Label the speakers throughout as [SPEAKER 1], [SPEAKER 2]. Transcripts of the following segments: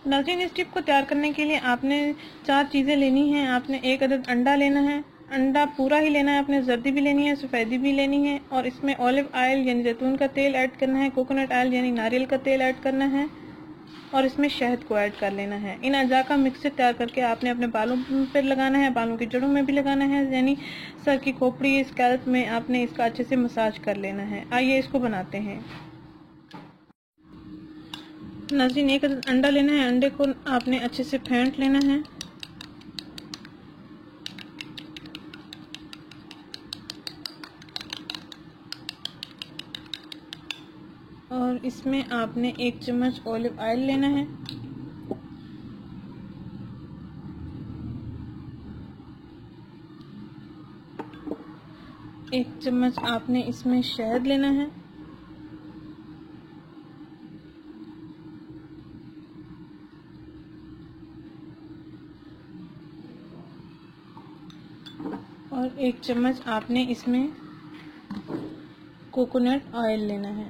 [SPEAKER 1] नाज़रीन, इस टिप को तैयार करने के लिए आपने 4 चीज़ें लेनी हैं। आपने 1 अदद अंडा लेना है, अंडा पूरा ही लेना है, आपने जर्दी भी लेनी है, सफ़ेदी भी लेनी है, और इसमें ऑलिव ऑयल यानी जैतून का तेल ऐड करना है, कोकोनट ऑयल यानी नारियल का तेल ऐड करना है, और इसमें शहद को ऐड कर लेना है। इन अज्जा का मिक्सचर तैयार करके आपने अपने बालों पर लगाना है, बालों की जड़ों में भी लगाना है, यानी सर की खोपड़ी, स्कैल्प में आपने इसका अच्छे से मसाज कर लेना है। आइए इसको बनाते हैं। नाज़रीन, 1 अंडा लेना है, अंडे को आपने अच्छे से फेंट लेना है। और इसमें आपने 1 चम्मच ऑलिव ऑयल लेना है। एक चम्मच आपने इसमें शहद लेना है। और 1 चम्मच आपने इसमें कोकोनट ऑयल लेना है।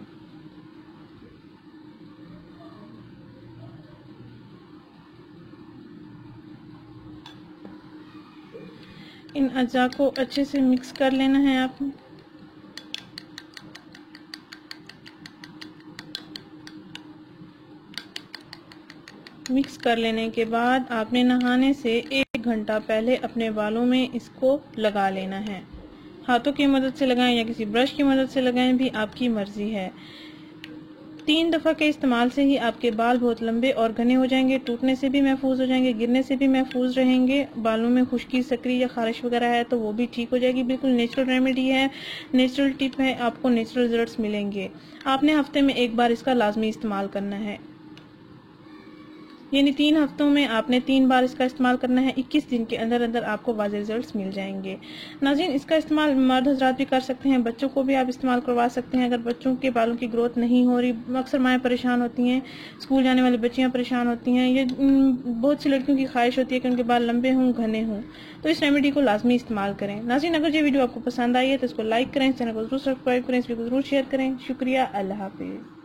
[SPEAKER 1] इन अज्जा को अच्छे से मिक्स कर लेना है आपने। मिक्स कर लेने के बाद आपने नहाने से 1 घंटा पहले अपने बालों में इसको लगा लेना है। हाथों की मदद से लगाएं या किसी ब्रश की मदद से लगाएं, भी आपकी मर्जी है। 3 दफ़ा के इस्तेमाल से ही आपके बाल बहुत लंबे और घने हो जाएंगे, टूटने से भी महफूज हो जाएंगे, गिरने से भी महफूज रहेंगे। बालों में खुश्की, सकरी या खारिश वगैरह है तो वो भी ठीक हो जाएगी। बिल्कुल नेचुरल रेमेडी है, नेचुरल टिप है, आपको नेचुरल रिजल्ट्स मिलेंगे। आपने हफ्ते में 1 बार इसका लाजमी इस्तेमाल करना है, यानी 3 हफ्तों में आपने 3 बार इसका इस्तेमाल करना है। 21 दिन के अंदर अंदर आपको वाज़ेह रिजल्ट्स मिल जाएंगे। नाज़रीन, इसका इस्तेमाल मर्द हज़रात भी कर सकते हैं, बच्चों को भी आप इस्तेमाल करवा सकते हैं। अगर बच्चों के बालों की ग्रोथ नहीं हो रही, अक्सर माएँ परेशान होती हैं, स्कूल जाने वाली बच्चियाँ परेशान होती हैं, ये बहुत सी लड़कियों की ख्वाहिश होती है कि उनके बाल लंबे हों, घने हों, तो इस रेमेडी को लाजमी इस्तेमाल करें। नाज़रीन, अगर ये वीडियो आपको पसंद आई है तो इसको लाइक करें, चैनल को जरूर सब्सक्राइब करें, इस वीडियो को जरूर शेयर करें। शुक्रिया, अल्लाह हाफिज़।